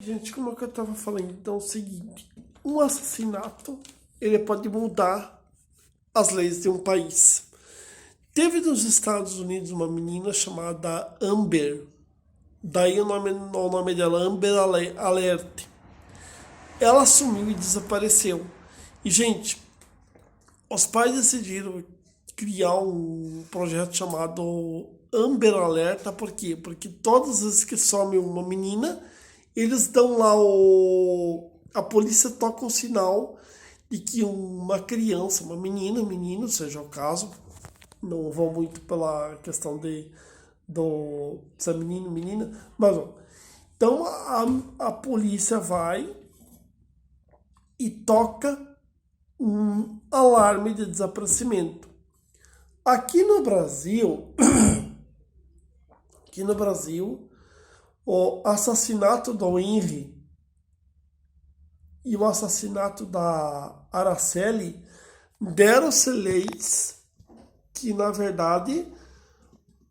Gente, como é que eu tava falando? Então, é o seguinte, um assassinato, ele pode mudar as leis de um país. Teve nos Estados Unidos uma menina chamada Amber, daí o nome dela, Amber Alert. Ela sumiu e desapareceu. E, gente, os pais decidiram criar um projeto chamado Amber Alerta, por quê? Porque todas as vezes que some uma menina, eles dão lá a polícia toca um sinal de que uma criança, uma menina, menino, seja o caso, não vou muito pela questão se é menino, menina, mas ó, então a polícia vai e toca um alarme de desaparecimento. Aqui no Brasil, aqui no Brasil, o assassinato do Henry e o assassinato da Araceli deram-se leis que, na verdade,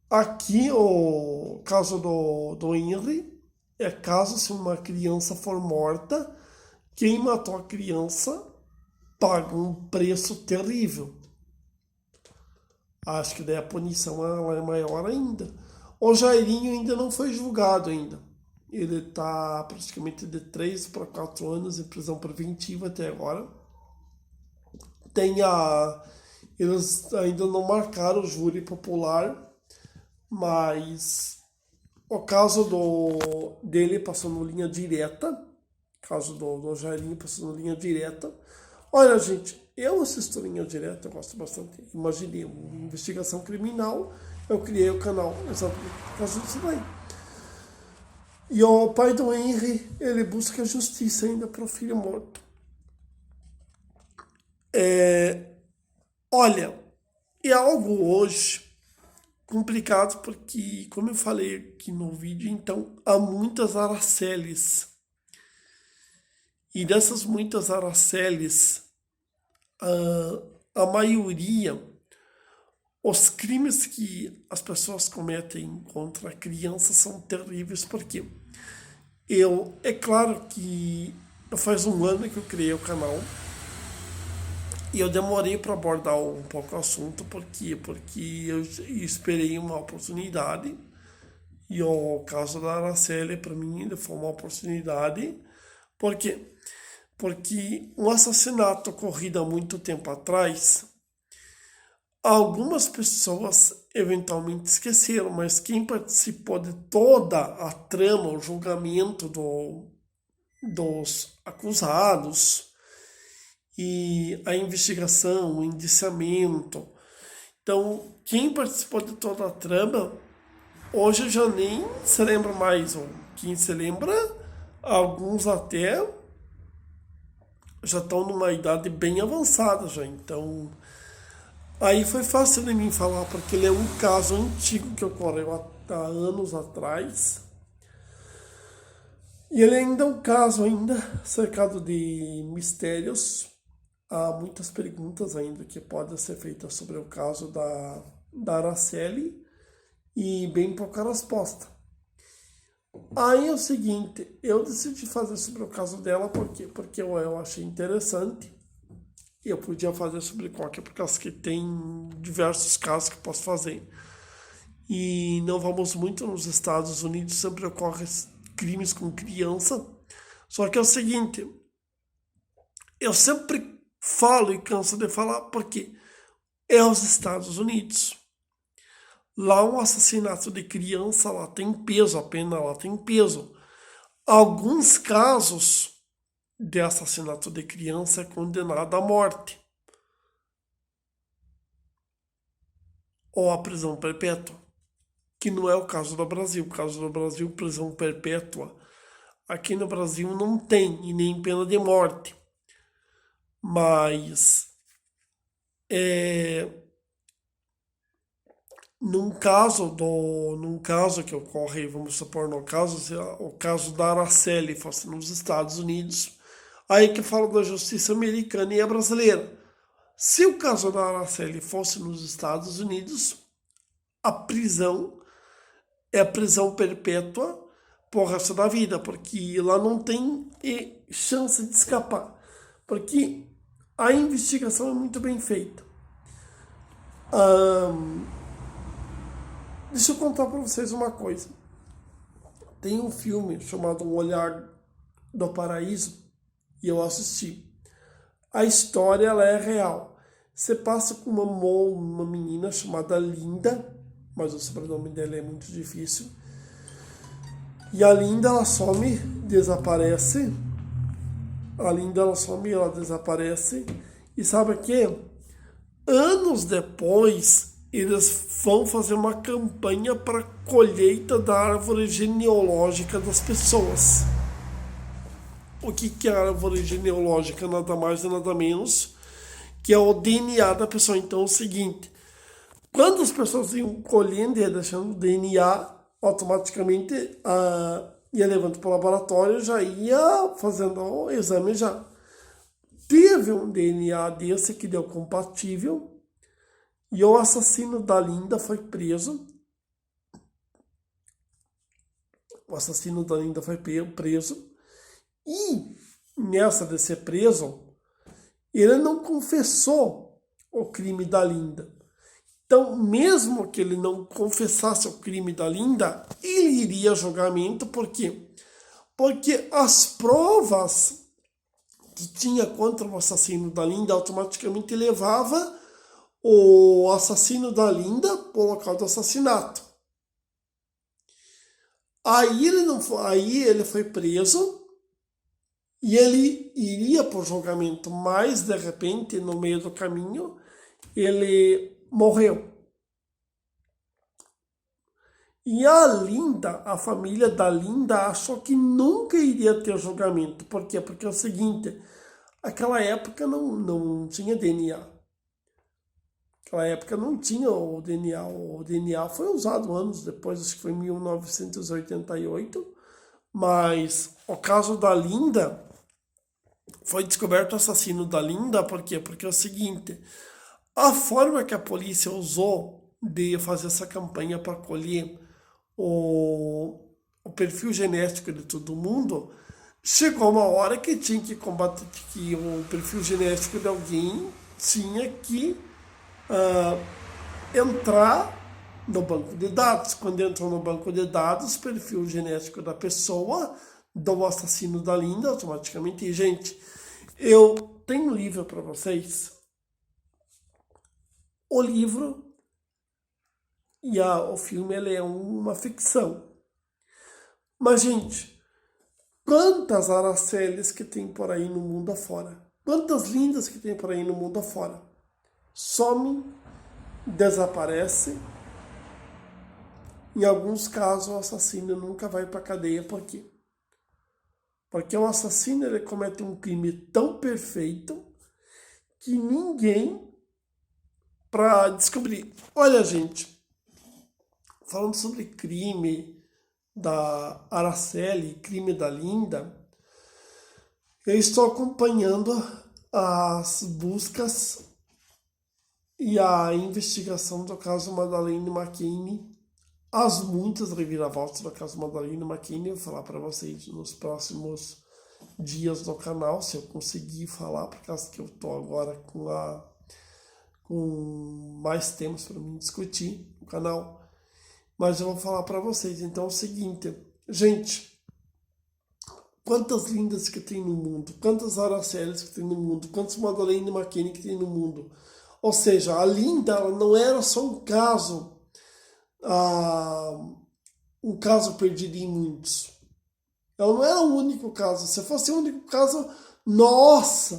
aqui o caso do Henry é caso se uma criança for morta, quem matou a criança paga um preço terrível. Acho que daí a punição ela é maior ainda. O Jairinho ainda não foi julgado ainda. Ele está praticamente de 3 para 4 anos em prisão preventiva até agora. Tem a. Eles ainda não marcaram o júri popular, mas o caso dele passou no linha direta. O caso do Jairinho passou no linha direta. Olha, gente, eu assisto linha direta, eu gosto bastante. Imaginei uma investigação criminal, eu criei o canal exatamente por causa disso daí. E o pai do Henry, ele busca justiça ainda para o filho morto. Olha, é algo hoje complicado porque, como eu falei aqui no vídeo, então há muitas Araceles. E dessas muitas Araceles, a maioria, os crimes que as pessoas cometem contra crianças são terríveis, porque é claro que faz um ano que eu criei o canal e eu demorei para abordar um pouco o assunto, porque eu esperei uma oportunidade e o caso da Araceli para mim ainda foi uma oportunidade, porque um assassinato ocorrido há muito tempo atrás, algumas pessoas eventualmente esqueceram, mas quem participou de toda a trama, o julgamento dos acusados e a investigação, o indiciamento. Então, quem participou de toda a trama, hoje já nem se lembra mais, ou quem se lembra, alguns até já estão numa idade bem avançada já. Então, aí foi fácil de mim falar, porque ele é um caso antigo que ocorreu há anos atrás. E ele ainda é um caso ainda cercado de mistérios. Há muitas perguntas ainda que podem ser feitas sobre o caso da Araceli e bem pouca resposta. Aí é o seguinte, eu decidi fazer sobre o caso dela porque eu achei interessante. Eu podia fazer sobre qualquer, porque acho que tem diversos casos que eu posso fazer. E não vamos muito nos Estados Unidos, sempre ocorrem crimes com criança. Só que é o seguinte, eu sempre falo e canso de falar porque é os Estados Unidos. Lá um assassinato de criança, lá tem peso, a pena lá tem peso. Alguns casos de assassinato de criança é condenado à morte ou à prisão perpétua, que não é o caso do Brasil. O caso do Brasil, prisão perpétua, aqui no Brasil não tem, e nem pena de morte. Mas num caso que ocorre, vamos supor, no caso, se o caso da Araceli fosse nos Estados Unidos, aí que fala da justiça americana e a brasileira. Se o caso da Araceli fosse nos Estados Unidos, a prisão é a prisão perpétua, pro resto da vida, porque lá não tem chance de escapar, porque a investigação é muito bem feita. Deixa eu contar para vocês uma coisa. Tem um filme chamado Um Olhar do Paraíso e eu assisti. A história ela é real. Você passa com uma menina chamada Linda, mas o sobrenome dela é muito difícil. E a Linda ela some, desaparece. A Linda ela some, ela desaparece. E sabe o que? Anos depois, eles vão fazer uma campanha para colheita da árvore genealógica das pessoas. O que é a árvore genealógica? Nada mais e nada menos que é o DNA da pessoa. Então é o seguinte, quando as pessoas iam colhendo e deixando o DNA, automaticamente ia levando para o laboratório, já ia fazendo o exame já. Teve um DNA desse que deu compatível e o assassino da Linda foi preso. O assassino da Linda foi preso. E nessa de ser preso, ele não confessou o crime da Linda. Então, mesmo que ele não confessasse o crime da Linda, ele iria a julgamento. Por quê? Porque as provas que tinha contra o assassino da Linda automaticamente levava o assassino da Linda para o local do assassinato. Aí ele foi preso e ele iria para o julgamento, mas de repente, no meio do caminho, ele morreu. E a Linda, a família da Linda, achou que nunca iria ter julgamento. Por quê? Porque é o seguinte, naquela época não tinha DNA. Naquela época não tinha o DNA. O DNA foi usado anos depois, acho que foi em 1988. Mas o caso da Linda, foi descoberto o assassino da Linda, por quê? Porque é o seguinte, a forma que a polícia usou de fazer essa campanha para colher o perfil genético de todo mundo, chegou uma hora que tinha que combater, que o perfil genético de alguém tinha que entrar no banco de dados. Quando entrou no banco de dados, o perfil genético da pessoa, do assassino da Linda, automaticamente. E, gente, eu tenho um livro para vocês. O livro e o filme ele é uma ficção. Mas, gente, quantas Araceles que tem por aí no mundo afora? Quantas Lindas que tem por aí no mundo afora? Somem, desaparecem. Em alguns casos, o assassino nunca vai para a cadeia. Por quê? Porque o assassino ele comete um crime tão perfeito que ninguém para descobrir. Olha, gente, falando sobre crime da Araceli, crime da Linda, eu estou acompanhando as buscas e a investigação do caso Madeleine McCann, as muitas reviravoltas do caso Madeleine McCann. Eu vou falar para vocês nos próximos dias no canal, se eu conseguir falar, por causa que eu estou agora com mais temas para mim discutir no canal. Mas eu vou falar para vocês. Então é o seguinte, gente, quantas Lindas que tem no mundo, quantas Araceles que tem no mundo, quantas Madeleine McCann que tem no mundo. Ou seja, a Linda ela não era só um caso perdido em muitos. Ela não era o único caso. Se fosse o único caso, nossa!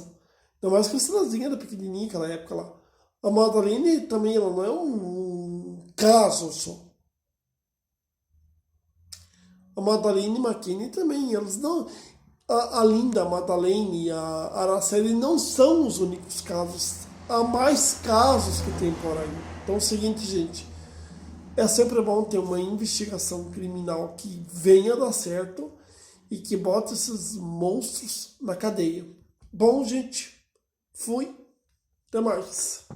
Ainda mais que a cidadezinha era pequenininha naquela época lá. A Madeleine também ela não é um caso só. A Madeleine McCann também, elas não... A Linda, a Madeleine e a Araceli não são os únicos casos. Há mais casos que tem por aí. Então é o seguinte, gente. É sempre bom ter uma investigação criminal que venha dar certo e que bota esses monstros na cadeia. Bom, gente, fui. Até mais.